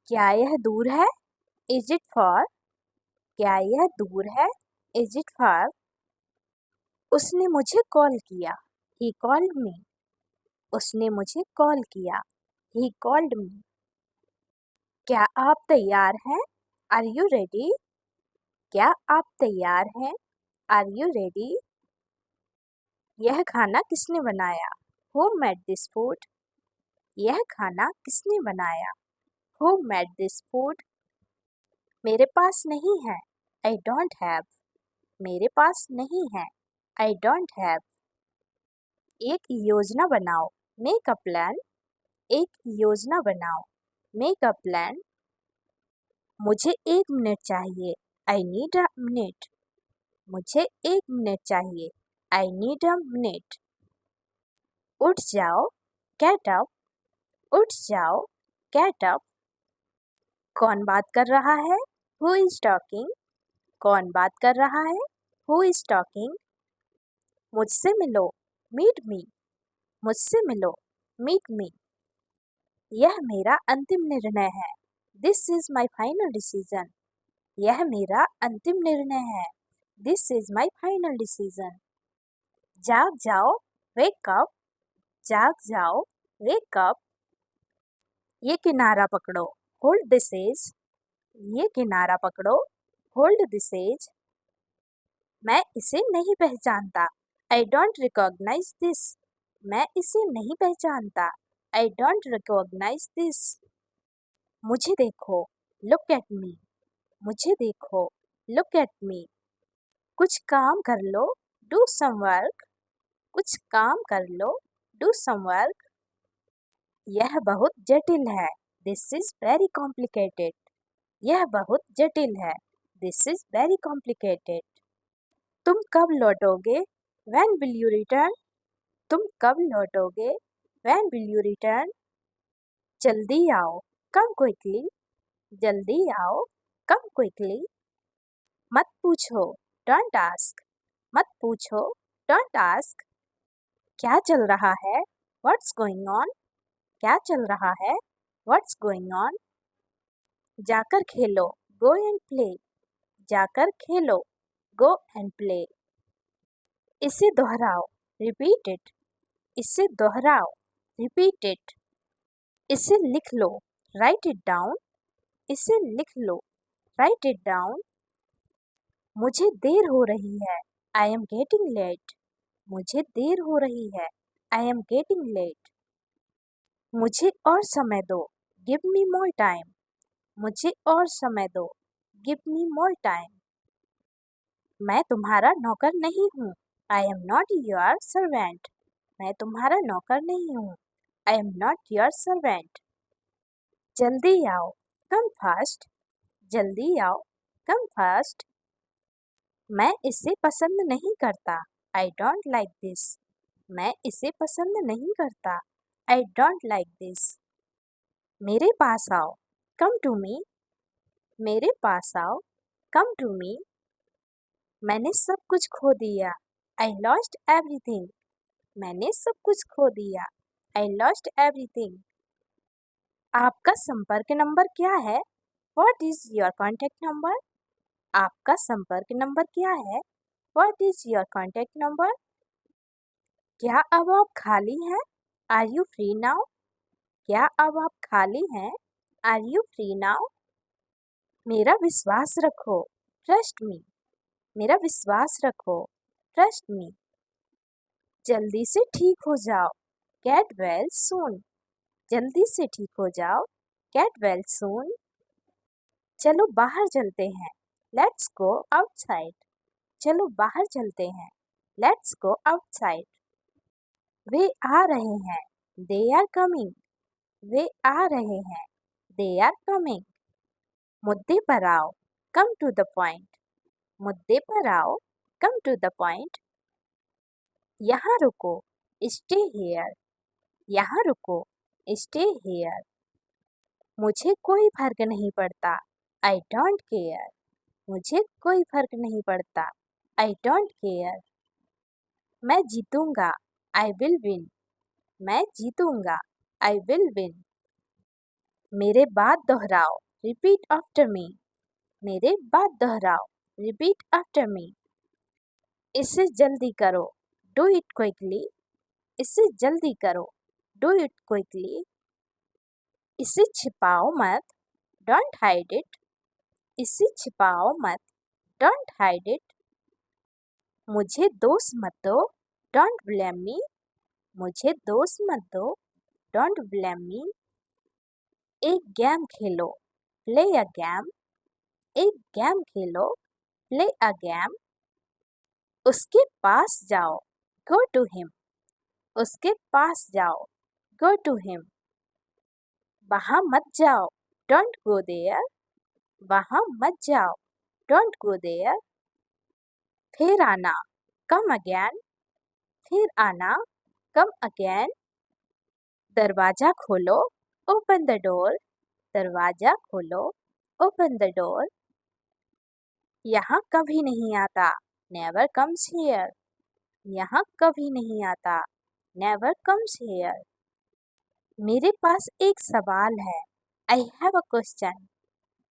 क्या यह दूर है? Is it for? क्या यह दूर है? Is it far? उसने मुझे कॉल किया। He called me. उसने मुझे कॉल किया। He called me. क्या आप तैयार हैं? Are you ready? क्या आप तैयार हैं? Are you ready? यह खाना किसने बनाया? Who made this food? यह खाना किसने बनाया? Who made this food? मेरे पास नहीं है। I don't have. मेरे पास नहीं है। I don't have. एक योजना बनाओ। Make a plan. एक योजना बनाओ। Make a plan. मुझे 1 मिनट चाहिए। I need a minute. मुझे 1 मिनट चाहिए। I need a minute. उठ जाओ, गेट अप। उठ जाओ, गेट अप। कौन बात कर रहा है? Who is talking? कौन बात कर रहा है? Who is talking? मुझसे मिलो, मीट मी। मुझसे मिलो, मीट मी। यह मेरा अंतिम निर्णय है। This is my final decision. यह मेरा अंतिम निर्णय है। This is my final decision. जाग जाओ, वेक अप। जाग जाओ, वेक अप। ये किनारा पकड़ो, होल्ड दिस एज। ये किनारा पकड़ो, होल्ड दिस एज। मैं इसे नहीं पहचानता। I don't recognise this. मैं इसे नहीं पहचानता। I don't recognise this. मुझे देखो, लुक एट मी। मुझे देखो, लुक एट मी। कुछ काम कर लो, डू सम वर्क। कुछ काम कर लो, डू सम वर्क। यह बहुत जटिल है। This is very complicated. यह बहुत जटिल है। This is very complicated. तुम कब लौटोगे? When will you return? तुम कब लौटोगे? When will you return? जल्दी आओ, come quickly। जल्दी आओ, come quickly। मत पूछो, don't ask। मत पूछो, don't ask। क्या चल रहा है? What's going on? क्या चल रहा है? What's going on? जाकर खेलो, go and play। जाकर खेलो, go and play। इसे दोहराओ, repeat it। इसे दोहराओ, repeat it। इसे लिख लो, write it down। इसे लिख लो, write it down। मुझे देर हो रही है। I am getting late। मुझे देर हो रही है। I am getting late। मुझे और समय दो, give me more time। मुझे और समय दो, give me more time। मैं तुम्हारा नौकर नहीं हूँ। I am not your servant. मैं तुम्हारा नौकर नहीं हूँ. I am not your servant. जल्दी आओ. Come fast. जल्दी आओ. Come fast. मैं इसे पसंद नहीं करता. I don't like this. मैं इसे पसंद नहीं करता. I don't like this. मेरे पास आओ. Come to me. मेरे पास आओ. Come to me. मैंने सब कुछ खो दिया. I lost everything. मैंने सब कुछ खो दिया. I lost everything. आपका संपर्क नंबर क्या है? What is your contact number? आपका संपर्क नंबर क्या है? What is your contact number? क्या अब आप खाली हैं? Are you free now? क्या अब आप खाली हैं? Are you free now? मेरा विश्वास रखो. Trust me. मेरा विश्वास रखो. Trust me. जल्दी से ठीक हो जाओ. Get well soon. जल्दी से ठीक हो जाओ. Get well soon. चलो बाहर चलते हैं. Let's go outside. चलो बाहर चलते हैं. Let's go outside. वे आ रहे हैं. They are coming. वे आ रहे हैं. They are coming. मुद्दे पर आओ. Come to the point. मुद्दे पर आओ. Come to the point. यहाँ रुको. Stay here. यहाँ रुको. Stay here. मुझे कोई फर्क नहीं पड़ता. I don't care. मुझे कोई फर्क नहीं पड़ता. I don't care. मैं जीतूंगा. I will win. मैं जीतूंगा. I will win. मेरे बाद दोहराओ. Repeat after me. मेरे बाद दोहराओ. Repeat after me. इसे जल्दी करो. Do it quickly. इसे जल्दी करो. Do it quickly. इसे छिपाओ मत. Don't hide it. इसे छिपाओ मत. Don't hide it. मुझे दोष मत दो. Don't blame me. मुझे दोष मत दो. Don't blame me. एक game Khelo. Play a game. एक game Khelo. Play a game. उसके पास जाओ. Go to him. उसके पास जाओ. Go to him. वहाँ मत जाओ. Don't go there. वहाँ मत जाओ. Don't go there. फिर आना. Come again. फिर आना. Come again. दरवाजा खोलो. Open the door. दरवाजा खोलो. Open the door. यहाँ कभी नहीं आता. Never comes here. यहाँ कभी नहीं आता. Never comes here. मेरे पास एक सवाल है. I have a question.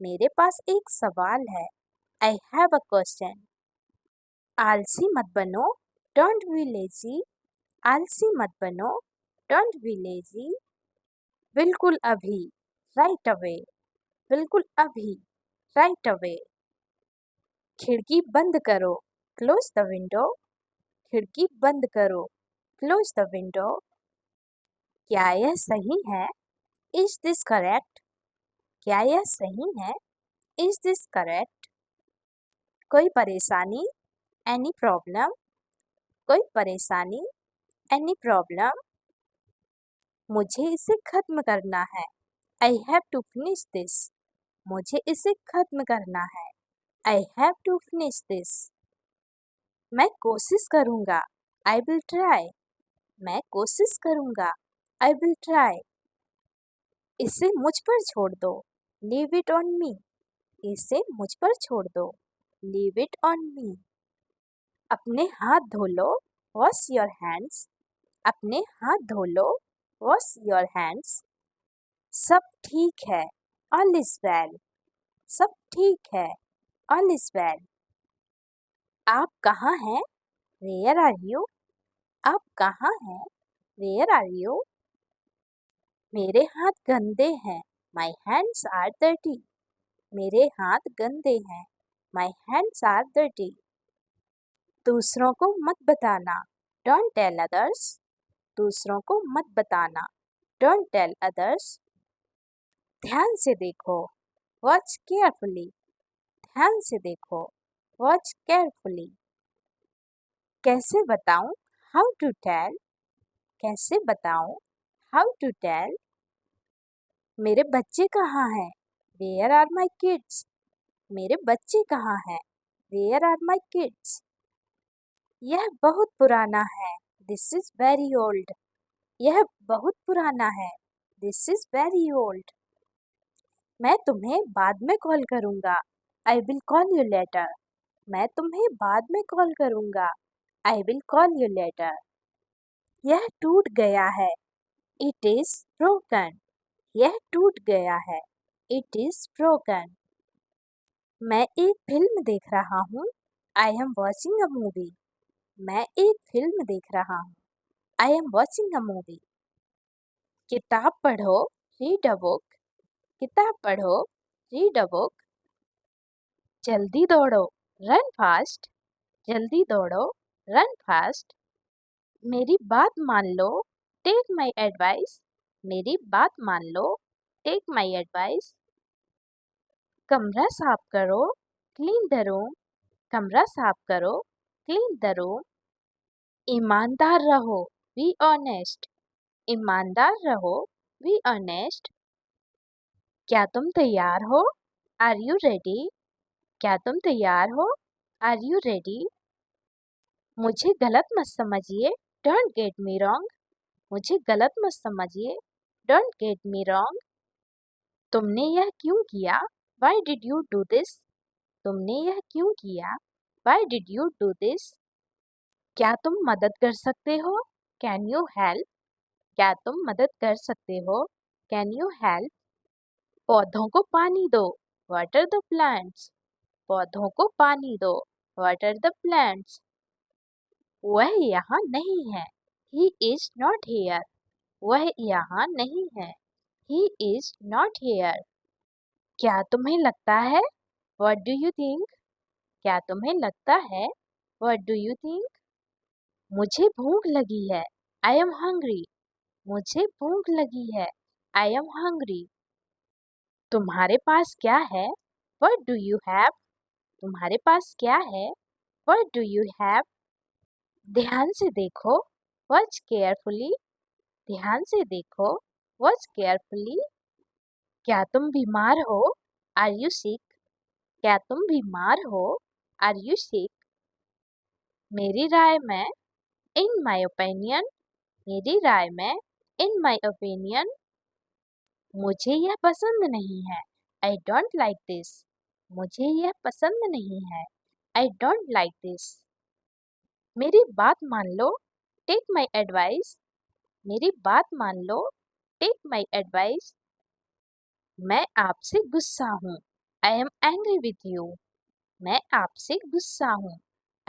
मेरे पास एक सवाल है. I have a question. आलसी मत बनो. Don't be lazy. आलसी मत बनो. Don't be lazy. बिल्कुल अभी. Right away. बिल्कुल अभी. Right away. खिड़की बंद करो. Close the window. खिड़की बंद करो. Close the window. क्या यह सही है? Is this correct? क्या यह सही है? Is this correct? कोई परेशानी? Any problem? कोई परेशानी? Any problem? मुझे इसे खत्म करना है. I have to finish this. मुझे इसे खत्म करना है. I have to finish this. मैं कोशिश करूँगा. I will try. मैं कोशिश करूँगा. I will try. इसे मुझ पर छोड़ दो. Leave it on me. इसे मुझ पर छोड़ दो. Leave it on me. अपने हाथ धो लो. Wash your hands. अपने हाथ धो लो. Wash your hands. सब ठीक है. All is well. सब ठीक है. All is well. आप कहाँ हैं? Where are you? आप कहाँ हैं? Where are you? मेरे हाथ गंदे हैं. My hands are dirty. मेरे हाथ गंदे हैं. My hands are dirty. दूसरों को मत बताना. Don't tell others. दूसरों को मत बताना. Don't tell others. ध्यान से देखो. Watch carefully. ध्यान से देखो. Watch carefully. कैसे बताऊं? How to tell? कैसे बताऊं? How to tell? मेरे बच्चे कहाँ हैं? Where are my kids? मेरे बच्चे कहाँ हैं? Where are my kids? यह बहुत पुराना है। This is very old. यह बहुत पुराना है। This is very old. मैं तुम्हें बाद में कॉल करूँगा। I will call you later. मैं तुम्हें बाद में कॉल करूँगा। I will call you later. यह टूट गया है। It is broken. यह टूट गया है। It is broken. मैं एक फिल्म देख रहा हूँ। I am watching a movie. मैं एक फिल्म देख रहा हूँ। I am watching a movie. किताब पढ़ो। Read a book. किताब पढ़ो। Read a book. जल्दी दौड़ो। Run fast. जल्दी दौड़ो। Run fast. मेरी बात मान लो। Take my advice. मेरी बात मान लो। Take my advice. कमरा साफ करो। Clean the room. कमरा साफ करो। Clean the room. ईमानदार रहो। Be honest. ईमानदार रहो। Be honest. क्या तुम तैयार हो? Are you ready? क्या तुम तैयार हो? Are you ready? मुझे गलत मत समझिए। Don't get me wrong. मुझे गलत मत समझिए। Don't get me wrong. तुमने यह क्यों किया? Why did you do this? तुमने यह क्यों किया? Why did you do this? क्या तुम मदद कर सकते हो? Can you help? क्या तुम मदद कर सकते हो? Can you help? पौधों को पानी दो। Water the plants. पौधों को पानी दो। Water the plants. वह यहाँ नहीं है। He is not here. वह यहाँ नहीं है। He is not here. क्या तुम्हें लगता है? What do you think? क्या तुम्हें लगता है? What do you think? मुझे भूख लगी है। I am hungry. मुझे भूख लगी है। I am hungry. तुम्हारे पास क्या है? What do you have? तुम्हारे पास क्या है? What do you have? ध्यान से देखो। Watch carefully. ध्यान से देखो। Watch carefully. क्या तुम बीमार हो? Are you sick? क्या तुम बीमार हो? Are you sick? मेरी राय में in my opinion. मेरी राय में in my opinion. मुझे यह पसंद नहीं है। I don't like this. मुझे यह पसंद नहीं है। I don't like this. मेरी बात मान लो। Take my advice. मेरी बात मान लो। Take my advice. मैं आपसे गुस्सा हूँ। I am angry with you. मैं आपसे गुस्सा हूँ।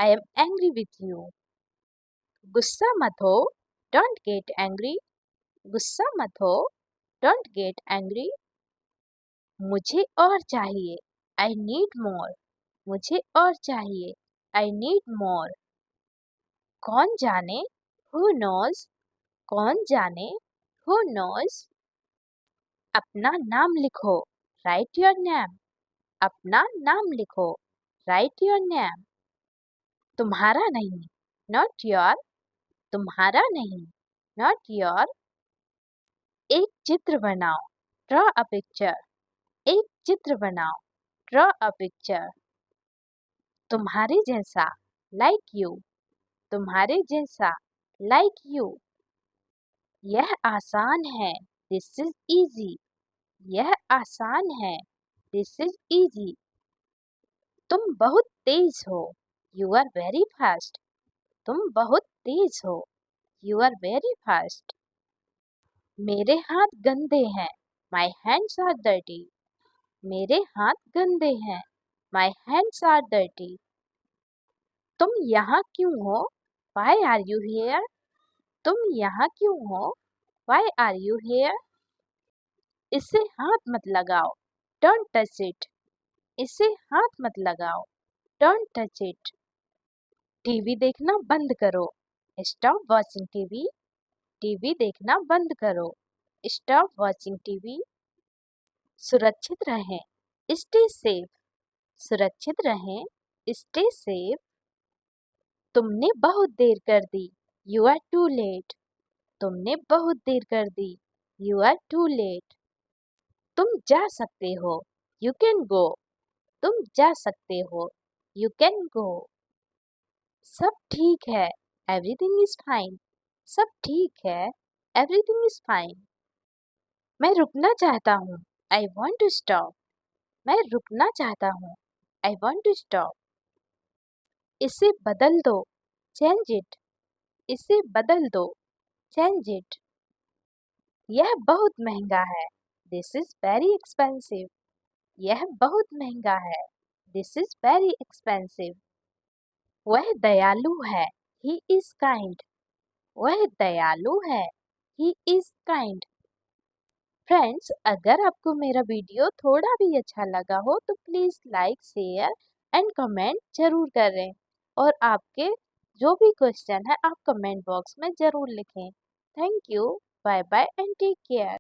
I am angry with you. गुस्सा मत हो। Don't get angry. गुस्सा मत हो। Don't get angry. मुझे और चाहिए। I need more. मुझे और चाहिए। I need more. कौन जाने? Who knows? कौन जाने? Who knows? अपना नाम लिखो। Write your name. अपना नाम लिखो। Write your name. तुम्हारा नहीं। Not your. तुम्हारा नहीं। Not your. एक चित्र बनाओ। Draw a picture. एक चित्र बनाओ। Draw a picture. तुम्हारे जैसा। Like you. तुम्हारे जैसा। Like you. यह आसान है। This is easy. यह आसान है। This is easy. तुम बहुत तेज हो। You are very fast. तुम बहुत तेज हो। You are very fast. मेरे हाथ गंदे हैं। My hands are dirty. मेरे हाथ गंदे हैं। My hands are dirty. तुम यहाँ क्यों हो? Why are you here? तुम यहाँ क्यों हो? Why are you here? इसे हाथ मत लगाओ। Don't touch it. इसे हाथ मत लगाओ। Don't touch it. टीवी देखना बंद करो। Stop watching TV. टीवी देखना बंद करो। Stop watching TV. सुरक्षित रहें। Stay safe. सुरक्षित रहें। Stay safe. तुमने बहुत देर कर दी। You are too late. तुमने बहुत देर कर दी। You are too late. तुम जा सकते हो। You can go. तुम जा सकते हो। You can go. सब ठीक है। Everything is fine. सब ठीक है। Everything is fine. मैं रुकना चाहता हूँ। I want to stop. मैं रुकना चाहता हूँ। I want to stop. इसे बदल दो। Change it. इसे बदल दो। Change it. यह बहुत महंगा है। This is very expensive. यह बहुत महंगा है। This is very expensive. वह दयालु है। He is kind. वह दयालु है। He is kind. फ्रेंड्स, अगर आपको मेरा वीडियो थोड़ा भी अच्छा लगा हो तो please like, share and comment जरूर करें और आपके जो भी क्वेश्चन है आप कमेंट बॉक्स में ज़रूर लिखें। Thank you, bye bye and take care.